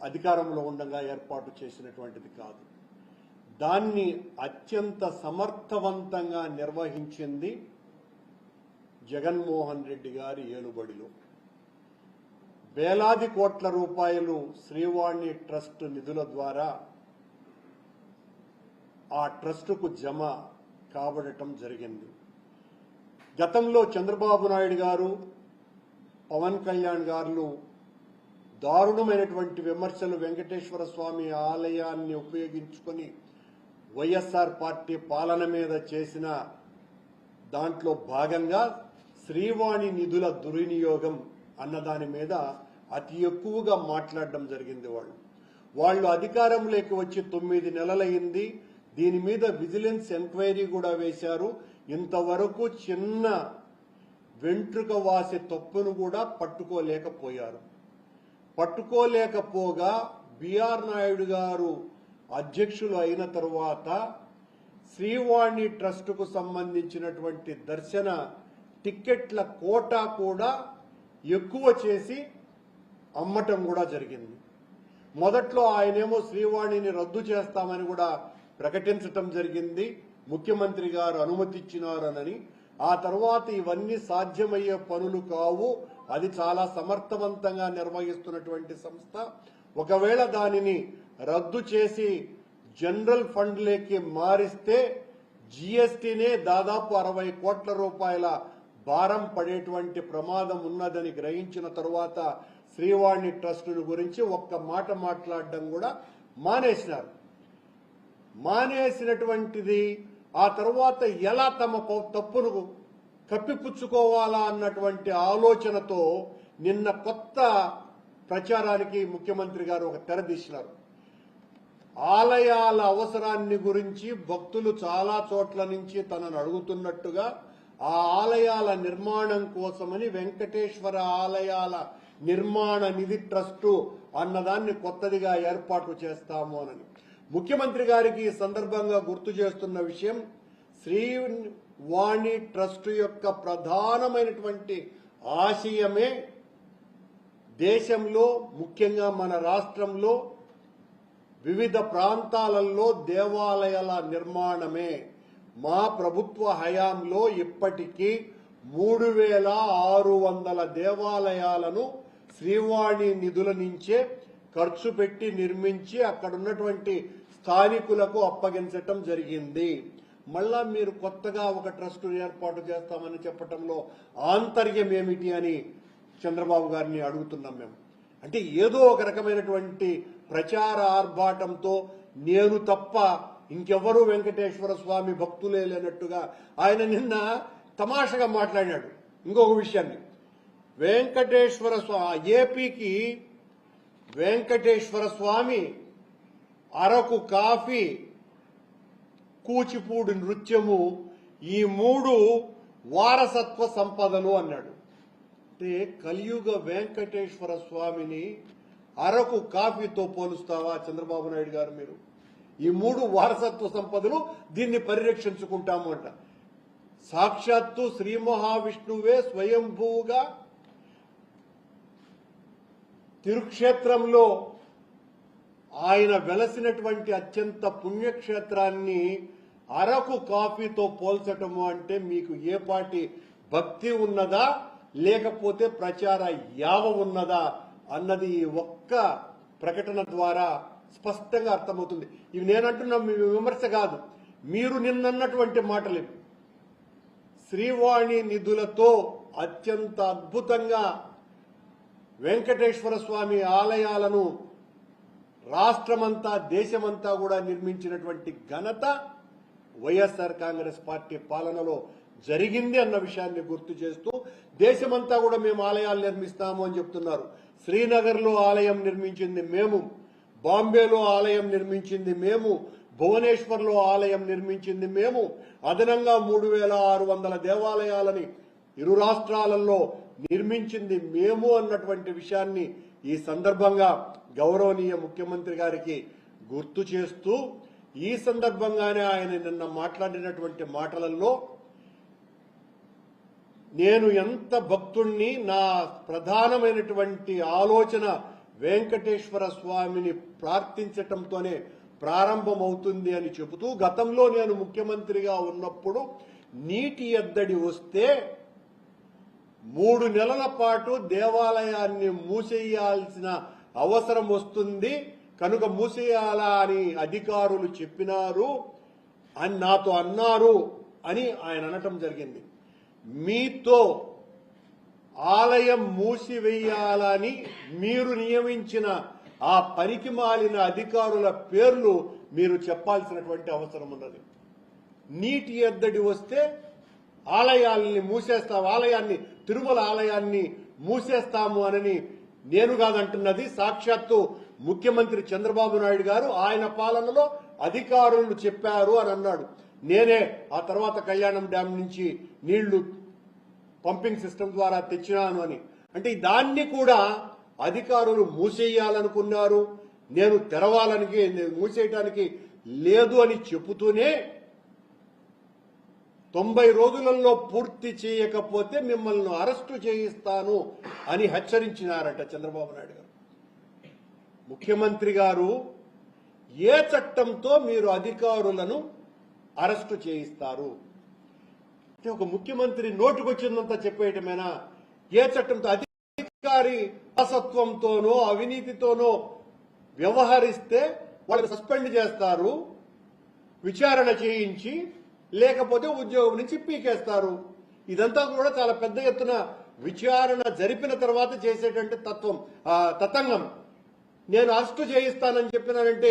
అధికారంలో ఉండగా ఏర్పాటు చేసినటువంటిది కాదు. దాన్ని అత్యంత సమర్థవంతంగా నిర్వహించింది జగన్మోహన్ రెడ్డి గారి ఏలుబడిలో. వేలాది కోట్ల రూపాయలు శ్రీవాణి ట్రస్ట్ నిధుల ద్వారా ఆ ట్రస్టుకు జమ కాబడటం జరిగింది. గతంలో చంద్రబాబు నాయుడు గారు, పవన్ కళ్యాణ్ గారు దారుణమైనటువంటి విమర్శలు వెంకటేశ్వర స్వామి ఆలయాన్ని ఉపయోగించుకొని వైఎస్ఆర్ పార్టీ పాలన మీద చేసిన దాంట్లో భాగంగా శ్రీవాణి నిధుల దుర్వినియోగం అన్నదాని మీద అతి ఎక్కువగా మాట్లాడడం జరిగింది. వాళ్ళు అధికారంలోకి వచ్చి 9 నెలలైంది. దీని మీద విజిలెన్స్ ఎంక్వైరీ కూడా వేశారు. ఇంతవరకు చిన్న వెంట్రుక వాసి తప్పును కూడా పట్టుకోలేకపోయారు. పట్టుకోలేకపోగా బిఆర్ నాయుడు గారు అధ్యక్షులు అయిన తరువాత శ్రీవాణి ట్రస్టుకు సంబంధించినటువంటి దర్శన టిక్కెట్ల కోటా కూడా ఎక్కువ చేసి అమ్మటం కూడా జరిగింది. మొదట్లో ఆయనేమో శ్రీవాణిని రద్దు చేస్తామని కూడా ప్రకటించటం జరిగింది. ముఖ్యమంత్రి గారు అనుమతిచ్చినారనని. ఆ తర్వాత ఇవన్నీ సాధ్యమయ్యే పనులు కావు, అది చాలా సమర్థవంతంగా నిర్వహిస్తున్నటువంటి సంస్థ. ఒకవేళ దానిని రద్దు చేసి జనరల్ ఫండ్లోకి మారిస్తే జీఎస్టీనే దాదాపు 60 కోట్ల రూపాయల భారం పడేటువంటి ప్రమాదం ఉన్నదని గ్రహించిన తరువాత శ్రీవాణి ట్రస్టుల గురించి ఒక్క మాట మాట్లాడడం కూడా మానేసినారు. మానేసినటువంటిది ఆ తర్వాత ఎలా తమ తప్పును కప్పిపుచ్చుకోవాలా అన్నటువంటి ఆలోచనతో నిన్న కొత్త ప్రచారానికి ముఖ్యమంత్రి గారు ఒక తెరదీసినారు. ఆలయాల అవసరాన్ని గురించి భక్తులు చాలా చోట్ల నుంచి తనను అడుగుతున్నట్టుగా ఆ ఆలయాల నిర్మాణం కోసమని వెంకటేశ్వర ఆలయాల నిర్మాణ నిధి ట్రస్టు అన్నదాన్ని కొత్తదిగా ఏర్పాటు చేస్తాము అని ముఖ్యమంత్రి గారికి ఈ సందర్భంగా గుర్తు చేస్తున్న విషయం, శ్రీవాణి ట్రస్టు యొక్క ప్రధానమైనటువంటి ఆశయమే దేశంలో, ముఖ్యంగా మన రాష్ట్రంలో వివిధ ప్రాంతాలలో దేవాలయాల నిర్మాణమే. మా ప్రభుత్వ హయాంలో ఇప్పటికీ 3600 దేవాలయాలను శ్రీవాణి నిధుల నుంచే ఖర్చు పెట్టి నిర్మించి అక్కడ ఉన్నటువంటి స్థానికులకు అప్పగించటం జరిగింది. మళ్ళా మీరు కొత్తగా ఒక ట్రస్ట్ ఏర్పాటు చేస్తామని చెప్పటంలో ఆంతర్యం ఏమిటి అని చంద్రబాబు గారిని అడుగుతున్నాం మేము. అంటే ఏదో ఒక రకమైనటువంటి ప్రచార ఆర్భాటంతో నేను తప్ప ఇంకెవరూ వెంకటేశ్వర స్వామి భక్తులే లేనట్టుగా ఆయన నిన్న తమాషగా మాట్లాడాడు. ఇంకొక విషయాన్ని, వెంకటేశ్వర స్వామి ఏపీకి వెంకటేశ్వర స్వామి, అరకు కాఫీ, కూచిపూడి నృత్యము, ఈ 3 వారసత్వ సంపదలు అన్నాడు. అంటే కలియుగ వెంకటేశ్వర స్వామిని అరకు కాఫీతో పోలుస్తావా చంద్రబాబు నాయుడు గారు? మీరు ఈ 3 వారసత్వ సంపదలు దీన్ని పరిరక్షించుకుంటాము అంట. సాక్షాత్తు శ్రీ మహావిష్ణువే స్వయంభూగా తిరుక్షేత్రంలో ఆయన వెలసినటువంటి అత్యంత పుణ్యక్షేత్రాన్ని అరకు కాఫీతో పోల్చటము అంటే మీకు ఏ పాటి భక్తి ఉన్నదా లేకపోతే ప్రచార యావ ఉన్నదా అన్నది ఒక్క ప్రకటన ద్వారా స్పష్టంగా అర్థమవుతుంది. ఇవి నేనంటున్నా మీ విమర్శ కాదు, మీరు నిన్నన్నటువంటి మాటలు. శ్రీవాణి నిధులతో అత్యంత అద్భుతంగా వెంకటేశ్వర స్వామి ఆలయాలను రాష్ట్రమంతా దేశమంతా కూడా నిర్మించినటువంటి ఘనత వైఎస్ఆర్ కాంగ్రెస్ పార్టీ పాలనలో జరిగింది అన్న విషయాన్ని గుర్తు చేస్తూ దేశమంతా కూడా మేము ఆలయాలు నిర్మిస్తాము అని చెప్తున్నారు. శ్రీనగర్లో ఆలయం నిర్మించింది మేము, బాంబేలో ఆలయం నిర్మించింది మేము, భువనేశ్వర్లో ఆలయం నిర్మించింది మేము, అదనంగా 3600 దేవాలయాలని ఇరు రాష్ట్రాలలో నిర్మించింది మేము అన్నటువంటి విషయాన్ని ఈ సందర్భంగా గౌరవనీయ ముఖ్యమంత్రి గారికి గుర్తు చేస్తూ, ఈ సందర్భంగానే ఆయన నిన్న మాట్లాడినటువంటి మాటలలో నేను ఎంత భక్తుణ్ణి, నా ప్రధానమైనటువంటి ఆలోచన వెంకటేశ్వర స్వామిని ప్రార్థించటంతోనే ప్రారంభమవుతుంది అని చెబుతూ, గతంలో నేను ముఖ్యమంత్రిగా ఉన్నప్పుడు నీటి ఎద్దడి వస్తే 3 నెలల పాటు దేవాలయాన్ని మూసేయాల్సిన అవసరం వస్తుంది, కనుక మూసేయాలా అని అధికారులు చెప్పినారు అని నాతో అన్నారు అని ఆయన అనటం జరిగింది. మీతో ఆలయం మూసివేయాలని మీరు నియమించిన ఆ పనికి మాలిన అధికారుల పేర్లు మీరు చెప్పాల్సినటువంటి అవసరం ఉన్నది. నీటి ఎద్దడి వస్తే ఆలయాల్ని మూసేస్తాము, ఆలయాన్ని, తిరుమల ఆలయాన్ని మూసేస్తాము అని నేను కాదంటున్నది, సాక్షాత్తు ముఖ్యమంత్రి చంద్రబాబు నాయుడు గారు ఆయన పాలనలో అధికారులు చెప్పారు అని అన్నాడు. నేనే ఆ తర్వాత కళ్యాణం డ్యాం నుంచి నీళ్లు పంపింగ్ సిస్టమ్ ద్వారా తెచ్చినాను అని. అంటే దాన్ని కూడా అధికారులు మూసేయాలనుకున్నారు, నేను తెరవాలని, మూసేయటానికి లేదు అని చెబుతూనే 90 రోజులలో పూర్తి చేయకపోతే మిమ్మల్ని అరెస్టు చేయిస్తాను అని హెచ్చరించినారట చంద్రబాబు నాయుడు గారు. ముఖ్యమంత్రి గారు ఏ చట్టంతో మీరు అధికారులను అరెస్టు చేయిస్తారు? ఒక ముఖ్యమంత్రి నోటుకొచ్చిందంతా చెప్పేయటమేనా? ఏ చట్టంతో? అధికారి అసత్వంతోనో అవినీతితోనో వ్యవహరిస్తే వాళ్ళని సస్పెండ్ చేస్తారు, విచారణ చేయించి, లేకపోతే ఉద్యోగం నుంచి పీకేస్తారు. ఇదంతా కూడా చాలా పెద్ద ఎత్తున విచారణ జరిపిన తర్వాత చేసేటువంటి తతంగం. నేను అరెస్టు చేయిస్తానని చెప్పినానంటే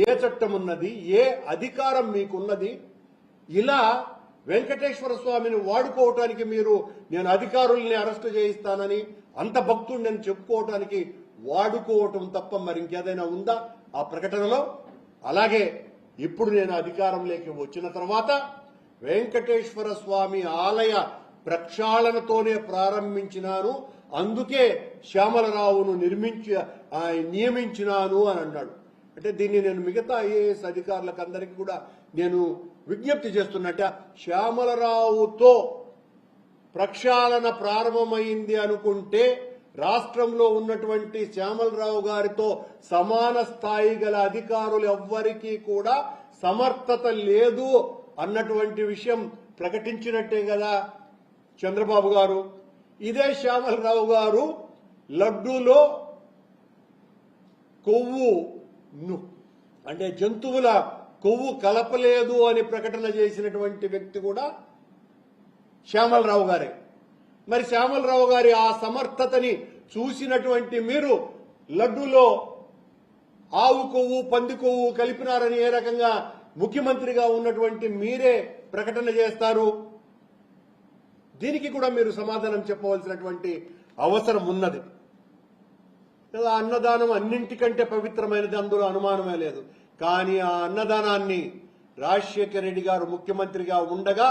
ఏ చట్టం ఉన్నది? ఏ అధికారం మీకున్నది? ఇలా వెంకటేశ్వర స్వామిని వాడుకోవటానికి మీరు, నేను అధికారుల్ని అరెస్టు చేయిస్తానని, అంత భక్తుడిని నేను చెప్పుకోవటానికి వాడుకోవటం తప్ప మరి ఇంకేదైనా ఉందా ఆ ప్రకటనలో? అలాగే ఇప్పుడు నేను అధికారంలోకి వచ్చిన తర్వాత వెంకటేశ్వర స్వామి ఆలయ ప్రక్షాళనతోనే ప్రారంభించినాను, అందుకే శ్యామలరావును నియమించినాను అని అన్నాడు. అంటే దీన్ని నేను మిగతా ఐఏఎస్ అధికారులకు అందరికీ కూడా నేను విజ్ఞప్తి చేస్తున్నట్ట, శ్యామలరావుతో ప్రక్షాళన ప్రారంభమైంది అనుకుంటే రాష్ట్రంలో ఉన్నటువంటి శ్యామలరావు గారితో సమాన స్థాయి గల అధికారులు ఎవ్వరికీ కూడా సమర్థత లేదు అన్నటువంటి విషయం ప్రకటించినట్టే కదా చంద్రబాబు గారు. ఇదే శ్యామలరావు గారు లడ్డూలో కొవ్వు, అంటే జంతువుల కొవ్వు కలపలేదు అని ప్రకటన చేసినటువంటి వ్యక్తి కూడా శ్యామలరావు గారే. మరి శ్యామలరావు గారి ఆ సమర్థతని చూసినటువంటి మీరు లడ్డూలో ఆవు కొవ్వు, పంది కొవ్వు కలిపినారని ఏ రకంగా ముఖ్యమంత్రిగా ఉన్నటువంటి మీరే ప్రకటన చేస్తారు? దీనికి కూడా మీరు సమాధానం చెప్పవలసినటువంటి అవసరం ఉన్నది. అన్నదానం అన్నింటికంటే పవిత్రమైనది, అందులో అనుమానమే లేదు. కానీ ఆ అన్నదానాన్ని రాజశేఖర రెడ్డి గారు ముఖ్యమంత్రిగా ఉండగా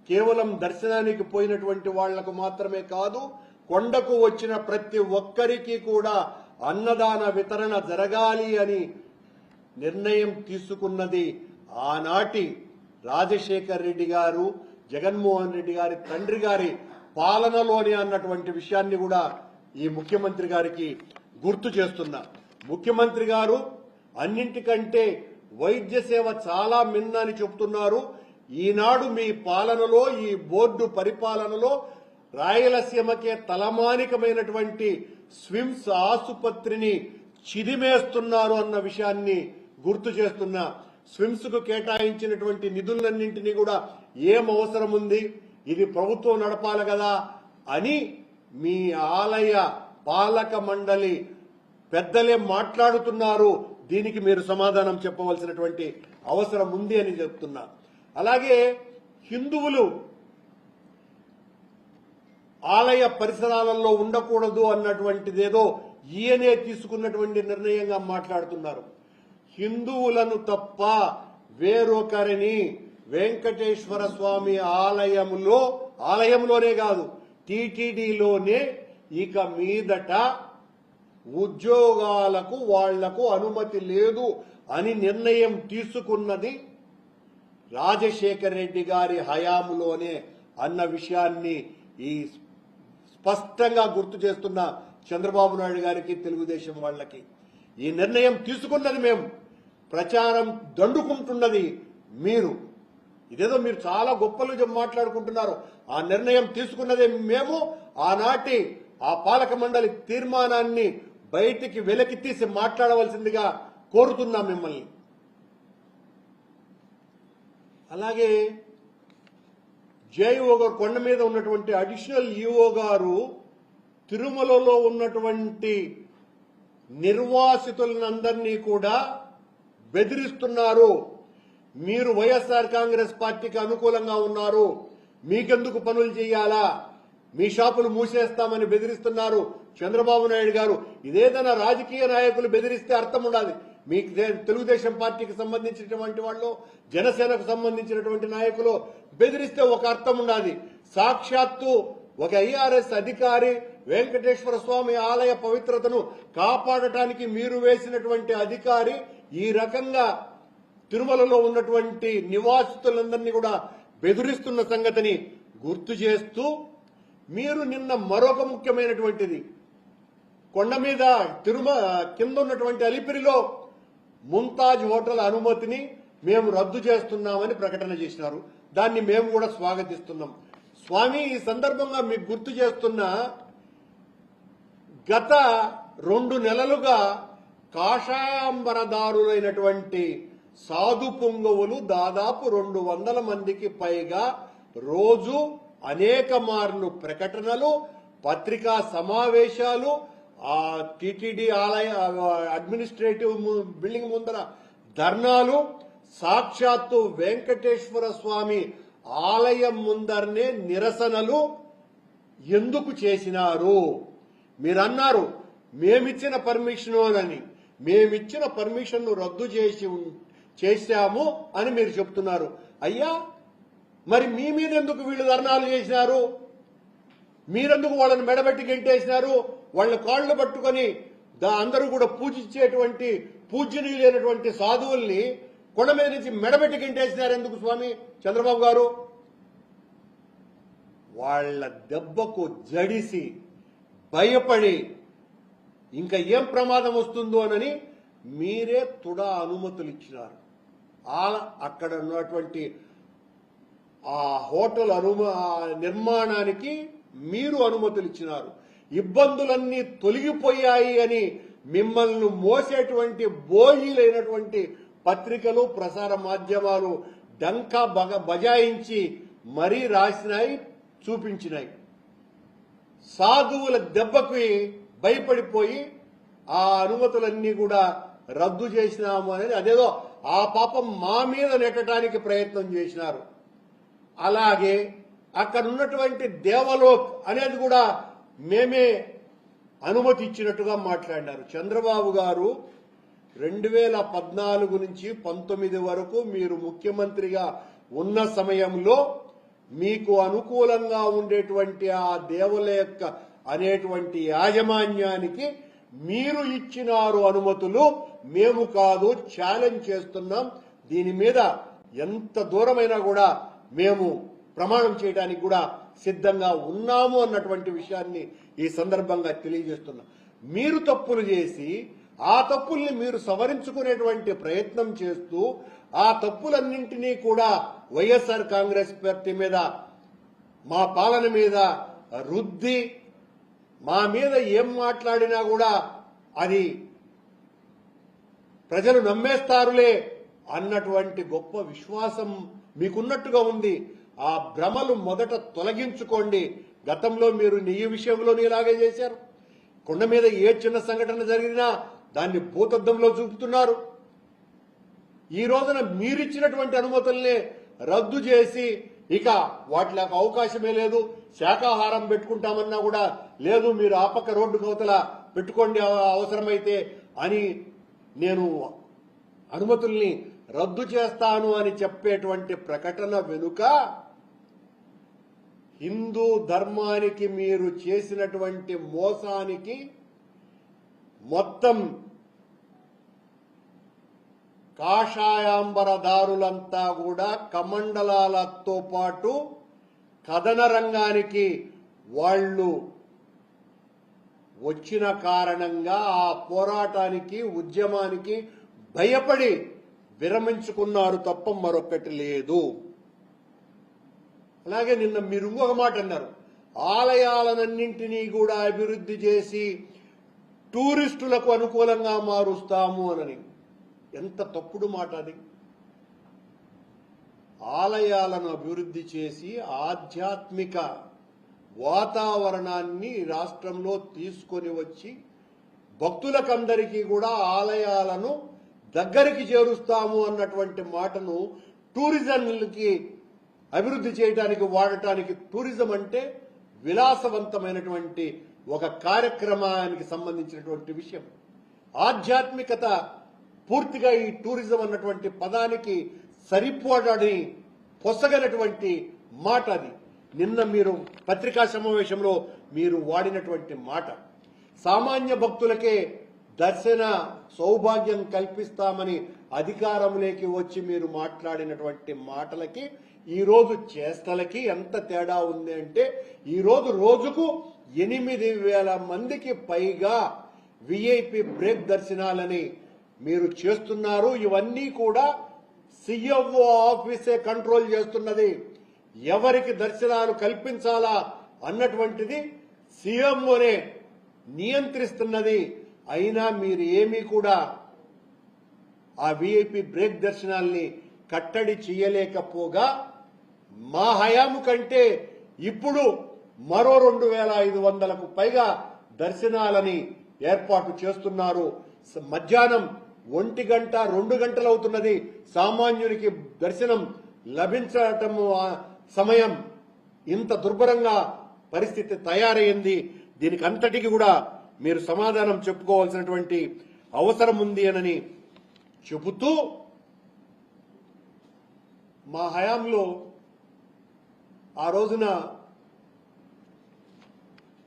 కేవలం దర్శనానికి పోయినటువంటి వాళ్లకు మాత్రమే కాదు, కొండకు వచ్చిన ప్రతి ఒక్కరికి కూడా అన్నదాన వితరణ జరగాలి అని నిర్ణయం తీసుకున్నది ఆనాటి రాజశేఖర రెడ్డి గారు, జగన్మోహన్ రెడ్డి గారి తండ్రి గారి పాలనలోనే అన్నటువంటి విషయాన్ని కూడా ఈ ముఖ్యమంత్రి గారికి గుర్తు చేస్తున్నా. ముఖ్యమంత్రి గారు అన్నింటికంటే వైద్య సేవ చాలా మిన్న అని చెబుతున్నారు. ఈనాడు మీ పాలనలో, ఈ బోర్డు పరిపాలనలో రాయలసీమకే తలమానికమైనటువంటి స్విమ్స్ ఆసుపత్రిని చిదిమేస్తున్నారు అన్న విషయాన్ని గుర్తు చేస్తున్నా. స్విమ్స్ కు కేటాయించినటువంటి నిధులన్నింటినీ కూడా ఏం అవసరం ఉంది, ఇది ప్రభుత్వం నడపాలి కదా అని మీ ఆలయ పాలక మండలి పెద్దలే మాట్లాడుతున్నారు. దీనికి మీరు సమాధానం చెప్పవలసినటువంటి అవసరం ఉంది అని చెప్తున్నా. అలాగే హిందువులు ఆలయ పరిసరాలలో ఉండకూడదు అన్నటువంటిదేదో ఈయనే తీసుకున్నటువంటి నిర్ణయంగా మాట్లాడుతున్నారు. హిందువులను తప్ప వేరొకరిని వెంకటేశ్వర స్వామి ఆలయంలోనే కాదు, టీటీడీలోనే ఇక మీదట ఉద్యోగాలకు వాళ్లకు అనుమతి లేదు అని నిర్ణయం తీసుకున్నది రాజశేఖర రెడ్డి గారి హయాంలోనే అన్న విషయాన్ని ఈ స్పష్టంగా గుర్తు చేస్తున్న చంద్రబాబు నాయుడు గారికి, తెలుగుదేశం వాళ్ళకి. ఈ నిర్ణయం తీసుకున్నది మేము, ప్రచారం దండుకుంటున్నది మీరు. ఇదేదో మీరు చాలా గొప్పలు మాట్లాడుకుంటున్నారు. ఆ నిర్ణయం తీసుకున్నదే మేము. ఆనాటి ఆ పాలక మండలి తీర్మానాన్ని బయటికి వెలికి తీసి మాట్లాడవలసిందిగా కోరుతున్నాం మిమ్మల్ని. అలాగే జేఈఓ గారు, కొండ మీద ఉన్నటువంటి అడిషనల్ ఈఓ గారు తిరుమలలో ఉన్నటువంటి నిర్వాసితులందరినీ కూడా బెదిరిస్తున్నారు. మీరు వైఎస్ఆర్ కాంగ్రెస్ పార్టీకి అనుకూలంగా ఉన్నారు, మీకెందుకు పనులు చేయాలా, మీ షాపులు మూసేస్తామని బెదిరిస్తున్నారు చంద్రబాబు నాయుడు గారు. ఇదేదైనా రాజకీయ నాయకులు బెదిరిస్తే అర్థం ఉండాలి. మీకు తెలుగుదేశం పార్టీకి సంబంధించినటువంటి వాళ్ళు, జనసేనకు సంబంధించినటువంటి నాయకులు బెదిరిస్తే ఒక అర్థం ఉండాలి. సాక్షాత్తు ఒక ఐఆర్ఎస్ అధికారి వెంకటేశ్వర స్వామి ఆలయ పవిత్రతను కాపాడటానికి మీరు వేసినటువంటి అధికారి ఈ రకంగా తిరుమలలో ఉన్నటువంటి నివాసితులందరినీ కూడా బెదిరిస్తున్న సంగతిని గుర్తు చేస్తూ, మీరు నిన్న మరొక ముఖ్యమైనటువంటిది, కొండ మీద కింద ఉన్నటువంటి అలిపిరిలో ముంతాజ్ హోటల్ అనుమతిని మేము రద్దు చేస్తున్నామని ప్రకటన చేసినారు. దాన్ని మేము కూడా స్వాగతిస్తున్నాం. స్వామి, ఈ సందర్భంగా మీకు గుర్తు చేస్తున్నా, గత 2 నెలలుగా కాషాయాంబరదారులైనటువంటి సాధు పుంగవులు దాదాపు 200 మందికి పైగా రోజు అనేక మార్లు ప్రకటనలు, పత్రికా సమావేశాలు, ఆ టిటిడి ఆలయ అడ్మినిస్ట్రేటివ్ బిల్డింగ్ ముందర ధర్నాలు, సాక్షాత్తు వెంకటేశ్వర స్వామి ఆలయం ముందరనే నిరసనలు ఎందుకు చేసినారు? మీరన్నారు మేమిచ్చిన పర్మిషన్ అని. మేమిచ్చిన పర్మిషన్ రద్దు చేశాము అని మీరు చెప్తున్నారు. అయ్యా, మరి మీ మీద ఎందుకు వీళ్ళు ధర్నాలు చేసినారు? మీరెందుకు వాళ్ళని మెడబెట్టి గెంటేసినారు? వాళ్ళ కాళ్ళు పట్టుకొని అందరూ కూడా పూజించేటువంటి పూజ్యనీయులైనటువంటి సాధువుల్ని కొండ మీద నుంచి మెడబెట్టి గెంటేసినారు ఎందుకు స్వామి చంద్రబాబు గారు? వాళ్ళ దెబ్బకు జడిసి భయపడి ఇంకా ఏం ప్రమాదం వస్తుందో అని మీరే తుడా అనుమతులు ఇచ్చినారు. అక్కడ ఉన్నటువంటి ఆ హోటల్ నిర్మాణానికి మీరు అనుమతులు ఇచ్చినారు. ఇబ్బందులన్నీ తొలగిపోయాయి అని మిమ్మల్ని మోసేటువంటి బోయిలైనటువంటి పత్రికలు, ప్రసార మాధ్యమాలు డంకా బజాయించి మరీ రాసినాయి, చూపించినాయి. సాధువుల దెబ్బకి భయపడిపోయి ఆ అనుమతులన్నీ కూడా రద్దు చేసినాము అనేది అదేదో ఆ పాపం మా మీద నెట్టడానికి ప్రయత్నం చేసినారు. అలాగే అక్కడ ఉన్నటువంటి దేవలోక్ అనేది కూడా మేమే అనుమతి ఇచ్చినట్టుగా మాట్లాడినారు. చంద్రబాబు గారు 2014 నుంచి 19 వరకు మీరు ముఖ్యమంత్రిగా ఉన్న సమయంలో మీకు అనుకూలంగా ఉండేటువంటి ఆ దేవలోక్ అనేటువంటి యాజమాన్యానికి మీరు ఇచ్చినారు అనుమతులు, మేము కాదు, ఛాలెంజ్ చేస్తున్నాం. దీని మీద ఎంత దూరమైనా కూడా మేము ప్రమాణం చేయడానికి కూడా సిద్ధంగా ఉన్నాము అన్నటువంటి విషయాన్ని ఈ సందర్భంగా తెలియజేస్తున్నాం. మీరు తప్పులు చేసి ఆ తప్పుల్ని మీరు సవరించుకునేటువంటి ప్రయత్నం చేస్తూ ఆ తప్పులన్నింటినీ కూడా వైఎస్ఆర్ కాంగ్రెస్ పార్టీ మీద, మా పాలన మీద రుద్ది మా మీద ఏం మాట్లాడినా కూడా అది ప్రజలు నమ్మేస్తారులే అన్నటువంటి గొప్ప విశ్వాసం మీకున్నట్టుగా ఉంది. ఆ భ్రమలు మొదట తొలగించుకోండి. గతంలో మీరు ఈ విషయంలోనే ఇలాగే చేశారు. కొండ మీద ఏ చిన్న సంఘటన జరిగినా దాన్ని భూతద్దంలో చూపుతున్నారు. ఈ రోజున మీరిచ్చినటువంటి అనుమతుల్ని రద్దు చేసి ఇక వాటికి అవకాశమే లేదు, శాకాహారం పెట్టుకుంటామన్నా కూడా లేదు, మీరు ఆ పక్క రోడ్డు కవతల పెట్టుకోండి అవసరమైతే అని, నేను అనుమతుల్ని రద్దు చేస్తాను అని చెప్పేటువంటి ప్రకటన వెనుక హిందూ ధర్మానికి మీరు చేసినటువంటి మోసానికి మొత్తం కాషాయాంబరదారులంతా కూడా కమండలాలతో పాటు కథన రంగానికి వాళ్ళు వచ్చిన కారణంగా ఆ పోరాటానికి ఉద్యమానికి భయపడి విరమించుకున్నారు తప్ప మరొకటి లేదు. అలాగే నిన్న మీరు ఇంకొక మాట అన్నారు, ఆలయాలన్నింటినీ కూడా అభివృద్ధి చేసి టూరిస్టులకు అనుకూలంగా మారుస్తాము అని. ఎంత తప్పుడు మాట అది. ఆలయాలను అభివృద్ధి చేసి ఆధ్యాత్మిక వాతావరణాన్ని రాష్ట్రంలో తీసుకొని వచ్చి భక్తులకందరికీ కూడా ఆలయాలను దగ్గరికి చేరుస్తాము అన్నటువంటి మాటను టూరిజంకి అభివృద్ధి చేయడానికి వాడటానికి, టూరిజం అంటే విలాసవంతమైనటువంటి ఒక కార్యక్రమానికి సంబంధించినటువంటి విషయం. ఆధ్యాత్మికత పూర్తిగా ఈ టూరిజం అన్నటువంటి పదానికి సరిపోడని పొసగనటువంటి మాట అది. నిన్న మీరు పత్రికా సమావేశంలో మీరు వాడినటువంటి మాట, సామాన్య భక్తులకే దర్శన సౌభాగ్యం కల్పిస్తామని అధికారంలోకి వచ్చి మీరు మాట్లాడినటువంటి మాటలకి ఈ రోజు చేష్టలకి ఎంత తేడా ఉంది అంటే, ఈ రోజు రోజుకు 8,000 మందికి పైగా విఐపి బ్రేక్ దర్శనాలని మీరు చేస్తున్నారు. ఇవన్నీ కూడా సిఎంఓ ఆఫీసే కంట్రోల్ చేస్తున్నది. ఎవరికి దర్శనాలు కల్పించాలా అన్నటువంటిది సీఎంఓనే నియంత్రిస్తున్నది. అయినా మీరు ఏమీ కూడా ఆ విఐపి బ్రేక్ దర్శనాల్ని కట్టడి చేయలేకపోగా మా హయాము కంటే ఇప్పుడు మరో 2,500కు పైగా దర్శనాలని ఏర్పాటు చేస్తున్నారు. మధ్యాహ్నం 1 గంట 2 గంటలు అవుతున్నది సామాన్యునికి దర్శనం లభించటం. సమయం ఇంత దుర్భరంగా పరిస్థితి తయారైంది. దీనికి అంతటికి కూడా మీరు సమాధానం చెప్పుకోవాల్సినటువంటి అవసరం ఉంది అని చెబుతూ, మా హయాంలో ఆ రోజున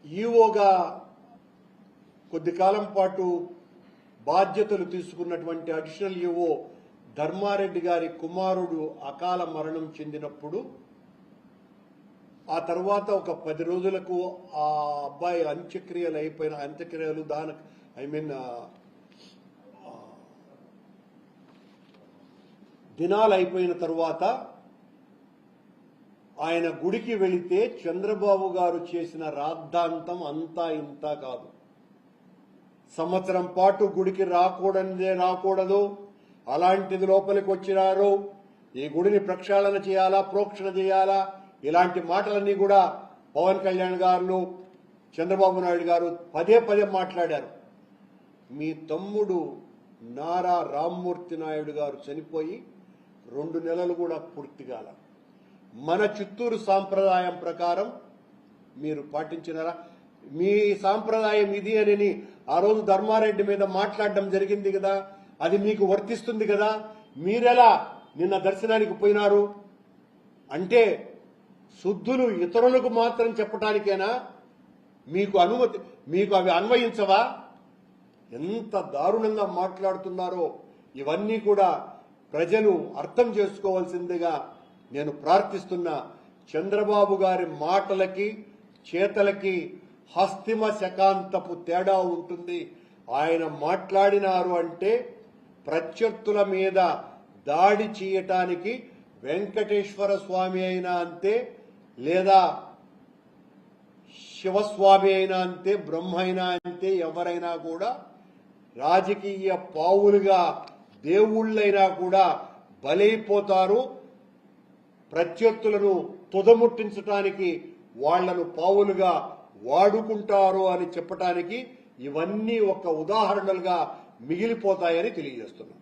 ఈఓగా కొద్ది కాలం పాటు బాధ్యతలు తీసుకున్నటువంటి అడిషనల్ ఈఓ ధర్మారెడ్డి గారి కుమారుడు అకాల మరణం చెందినప్పుడు, ఆ తర్వాత ఒక 10 రోజులకు ఆ అబ్బాయి అంత్యక్రియలు దినాలు అయిపోయిన తర్వాత ఆయన గుడికి వెళితే చంద్రబాబు గారు చేసిన రాద్ధాంతం అంతా ఇంత కాదు. సంవత్సరం పాటు గుడికి రాకూడదు, అలాంటిది లోపలికి వచ్చినారు, ఈ గుడిని ప్రక్షాళన చేయాలా, ప్రోక్షణ చేయాలా, ఇలాంటి మాటలన్నీ కూడా పవన్ కళ్యాణ్ గారు, చంద్రబాబు నాయుడు గారు పదే మాట్లాడారు. మీ తమ్ముడు నారా రామ్మూర్తి నాయుడు గారు చనిపోయి 2 నెలలు కూడా పూర్తి కాల. మన చిత్తూరు సాంప్రదాయం ప్రకారం మీరు పాటించినారా? మీ సాంప్రదాయం ఇది అని ఆ రోజు ధర్మారెడ్డి మీద మాట్లాడడం జరిగింది కదా, అది మీకు వర్తిస్తుంది కదా. మీరెలా నిన్న దర్శనానికి పోయినారు అంటే శుద్ధులు ఇతరులకు మాత్రం చెప్పడానికేనా? మీకు అవి అన్వయించవా? ఎంత దారుణంగా మాట్లాడుతున్నారో ఇవన్నీ కూడా ప్రజలు అర్థం చేసుకోవాల్సిందిగా నేను ప్రార్థిస్తున్నా. చంద్రబాబు గారి మాటలకి చేతలకి హస్తిమ శకాంతపు తేడా ఉంటుంది. ఆయన మాట్లాడినారు అంటే ప్రత్యర్థుల మీద దాడి చేయటానికి వెంకటేశ్వర స్వామి అయినా అంతే, లేదా శివస్వామి అయినా అంతే, బ్రహ్మ అయినా అంతే, ఎవరైనా కూడా రాజకీయ పావులుగా దేవుళ్ళైనా కూడా బలైపోతారు. ప్రత్యర్థులను తుదముట్టించడానికి వాళ్లను పావులుగా వాడుకుంటారు అని చెప్పటానికి ఇవన్నీ ఒక ఉదాహరణలుగా మిగిలిపోతాయని తెలియజేస్తున్నాం.